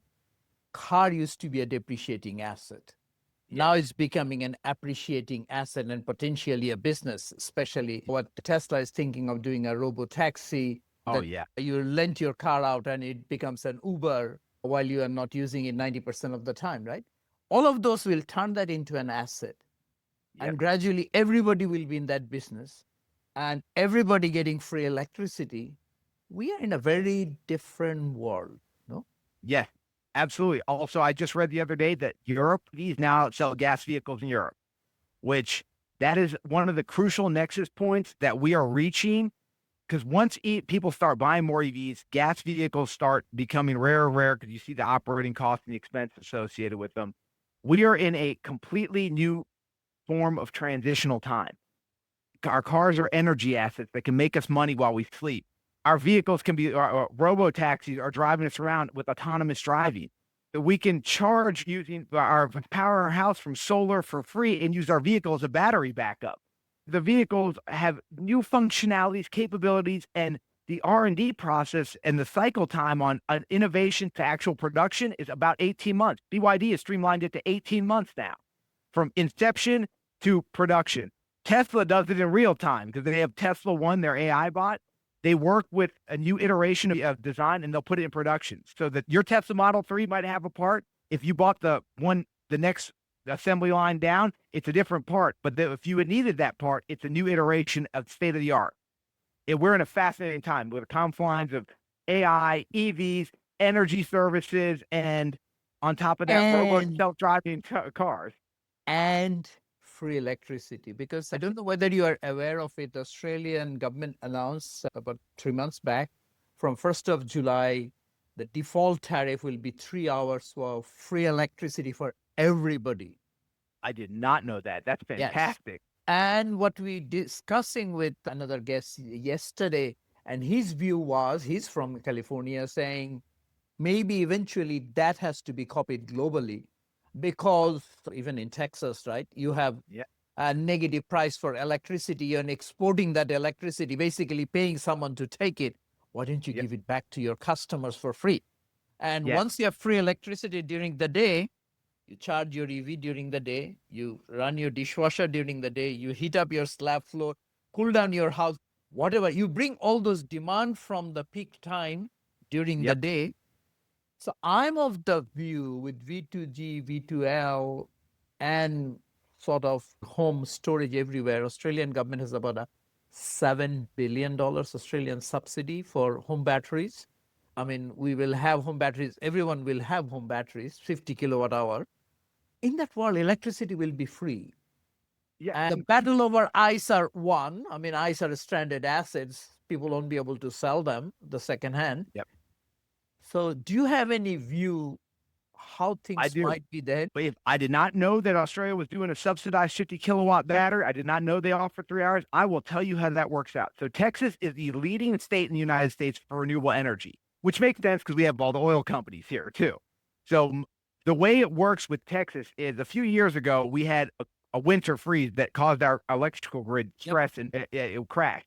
car used to be a depreciating asset. Now it's becoming an appreciating asset and potentially a business, especially what Tesla is thinking of doing, a robo-taxi. You lend your car out and it becomes an Uber while you are not using it 90% of the time, right? All of those will turn that into an asset. And gradually everybody will be in that business, and everybody getting free electricity. We are in a very different world, no? Yes, absolutely. Also, I just read the other day that Europe, these now sell gas vehicles in Europe, which that is one of the crucial nexus points that we are reaching. Because once people start buying more EVs, gas vehicles start becoming rare, because you see the operating cost and the expense associated with them. We are in a completely new form of transitional time. Our cars are energy assets that can make us money while we sleep. Our vehicles can be, our robo-taxis are driving us around with autonomous driving. That we can charge using power our house from solar for free and use our vehicle as a battery backup. The vehicles have new functionalities, capabilities, and the R&D process and the cycle time on an innovation to actual production is about 18 months. BYD has streamlined it to 18 months now, from inception to production. Tesla does it in real time because they have Tesla One, their AI bot. They work with a new iteration of design and they'll put it in production, so that your Tesla Model 3 might have a part. If you bought the next assembly line down, it's a different part. But if you had needed that part, it's a new iteration of state of the art. We're in a fascinating time with the confines of AI, EVs, energy services, and on top of that, robot self-driving cars. And free electricity, because I don't know whether you are aware of it. The Australian government announced about 3 months back, from 1st of July, the default tariff will be 3 hours of free electricity for everybody. I did not know that. That's fantastic. And what we discussing with another guest yesterday, and his view was, he's from California, saying maybe eventually that has to be copied globally, because even in Texas, right, you have a negative price for electricity and exporting that electricity, basically paying someone to take it. Why don't you give it back to your customers for free? And once you have free electricity during the day, you charge your EV during the day, you run your dishwasher during the day, you heat up your slab floor, cool down your house, whatever. You bring all those demand from the peak time during the day. So I'm of the view with V2G, V2L, and sort of home storage everywhere. Australian government has about a $7 billion Australian subsidy for home batteries. I mean, we will have home batteries. Everyone will have home batteries, 50 kilowatt hour. In that world, electricity will be free. And the battle over ICE are won. I mean, ICE are stranded assets. People won't be able to sell them the second hand. So do you have any view how things might be there? But if I did not know that Australia was doing a subsidized 50 kilowatt battery, I did not know they offer 3 hours. I will tell you how that works out. So Texas is the leading state in the United States for renewable energy, which makes sense because we have all the oil companies here too. So the way it works with Texas is, a few years ago, we had a winter freeze that caused our electrical grid stress and it crashed.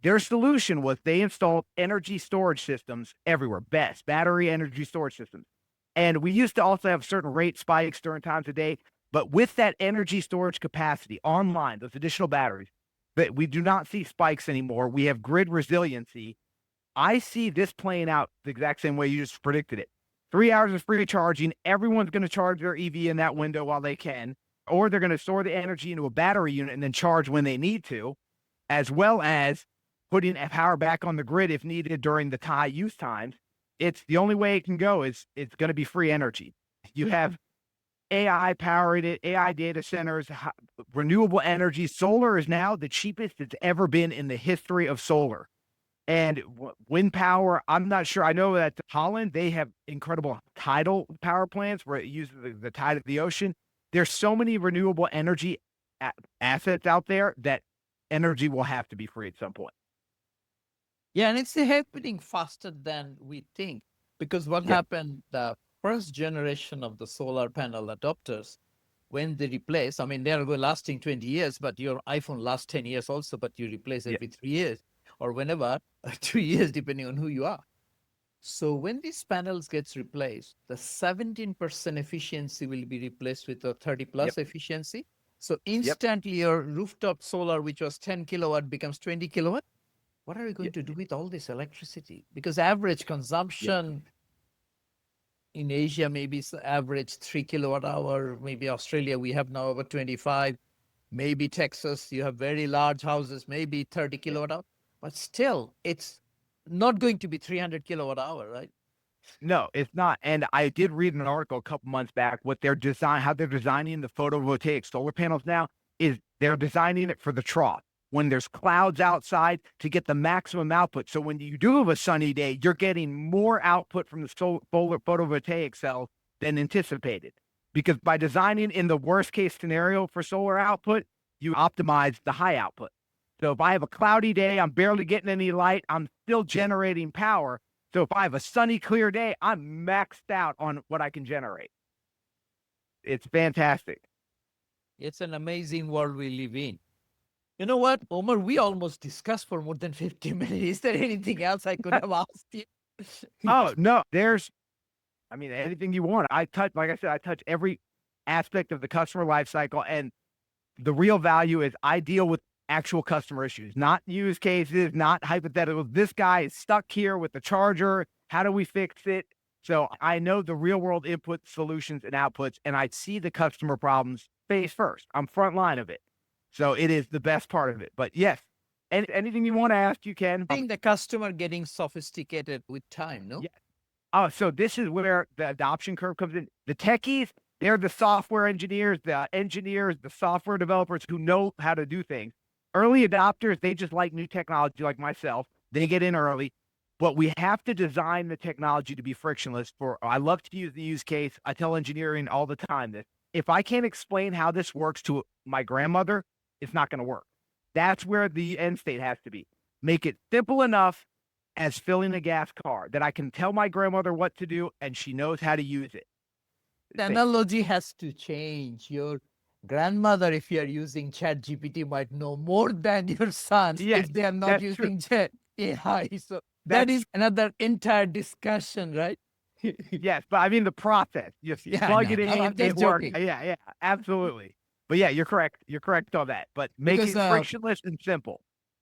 Their solution was they installed energy storage systems everywhere, battery energy storage systems. And we used to also have certain rate spikes during times of day. But with that energy storage capacity online, those additional batteries, that we do not see spikes anymore. We have grid resiliency. I see this playing out the exact same way you just predicted it. 3 hours of free charging. Everyone's going to charge their EV in that window while they can, or they're going to store the energy into a battery unit and then charge when they need to, as well as putting power back on the grid if needed during the high use times. It's the only way it can go is it's going to be free energy. You have AI powering it, AI data centers, renewable energy. Solar is now the cheapest it's ever been in the history of solar. And wind power, I'm not sure. I know that Holland, they have incredible tidal power plants where it uses the tide of the ocean. There's so many renewable energy assets out there that energy will have to be free at some point. Yeah, and it's happening faster than we think. Because what happened, the first generation of the solar panel adopters, when they replace, I mean, they're lasting 20 years, but your iPhone lasts 10 years also, but you replace every 3 years or whenever, 2 years, depending on who you are. So when these panels gets replaced, the 17% efficiency will be replaced with a 30 plus efficiency. So instantly your rooftop solar, which was 10 kilowatt, becomes 20 kilowatt. What are you going to do with all this electricity? Because average consumption in Asia, maybe it's average 3 kilowatt hour. Maybe Australia, we have now over 25. Maybe Texas, you have very large houses, maybe 30 kilowatt hour. But still, it's not going to be 300 kilowatt hour, right? No, it's not. And I did read an article a couple months back. How they're designing the photovoltaic solar panels now is they're designing it for the trough when there's clouds outside to get the maximum output. So when you do have a sunny day, you're getting more output from the solar photovoltaic cell than anticipated. Because by designing in the worst case scenario for solar output, you optimize the high output. So if I have a cloudy day, I'm barely getting any light, I'm still generating power. So if I have a sunny, clear day, I'm maxed out on what I can generate. It's fantastic. It's an amazing world we live in. You know what, Omar, we almost discussed for more than 50 minutes. Is there anything else I could have asked you? Oh, no, anything you want. Like I said, I touch every aspect of the customer life cycle. And the real value is I deal with actual customer issues, not use cases, not hypotheticals. This guy is stuck here with the charger. How do we fix it? So I know the real world input solutions and outputs, and I see the customer problems face first. I'm front line of it. So it is the best part of it. But yes, anything you want to ask, you can. I think the customer getting sophisticated with time, no? Yeah. Oh, so this is where the adoption curve comes in. The techies, they're the software engineers, the software developers who know how to do things. Early adopters, they just like new technology like myself. They get in early. But we have to design the technology to be frictionless. I love to use the use case. I tell engineering all the time that if I can't explain how this works to my grandmother, it's not going to work. That's where the end state has to be. Make it simple enough as filling a gas car that I can tell my grandmother what to do and she knows how to use it. The analogy has to change. Your grandmother, if you are using ChatGPT, might know more than your son if they are not using AI. So that is another entire discussion, right? Yes, but I mean the process. You plug it in, it works. Yeah, absolutely. But yeah, you're correct. You're correct on that. But make it frictionless and simple.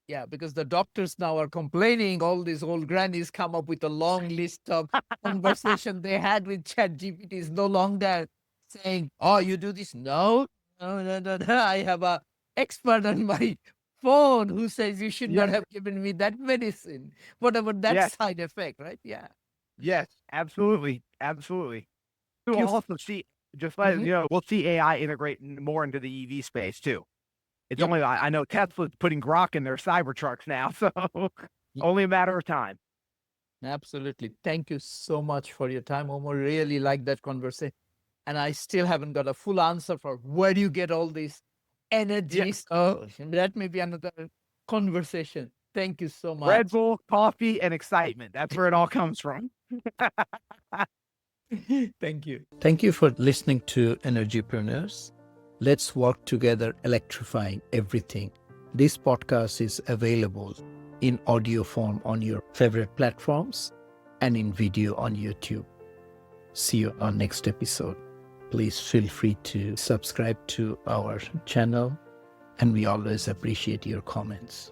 Yeah, because the doctors now are complaining. All these old grannies come up with a long list of conversation they had with ChatGPT is no longer saying, "Oh, you do this." No. I have a expert on my phone who says you should not have given me that medicine. Whatever that side effect, right? Yeah. Yes, absolutely. We'll also see, just like we'll see AI integrate more into the EV space too. It's only, I know Tesla's putting Grok in their Cybertrucks now, so only a matter of time. Absolutely. Thank you so much for your time, Omar. Really like that conversation. And I still haven't got a full answer for where do you get all this energy. So that may be another conversation. Thank you so much. Red Bull, coffee, and excitement. That's where it all comes from. Thank you. Thank you for listening to Energypreneurs. Let's work together electrifying everything. This podcast is available in audio form on your favorite platforms and in video on YouTube. See you on next episode. Please feel free to subscribe to our channel, and we always appreciate your comments.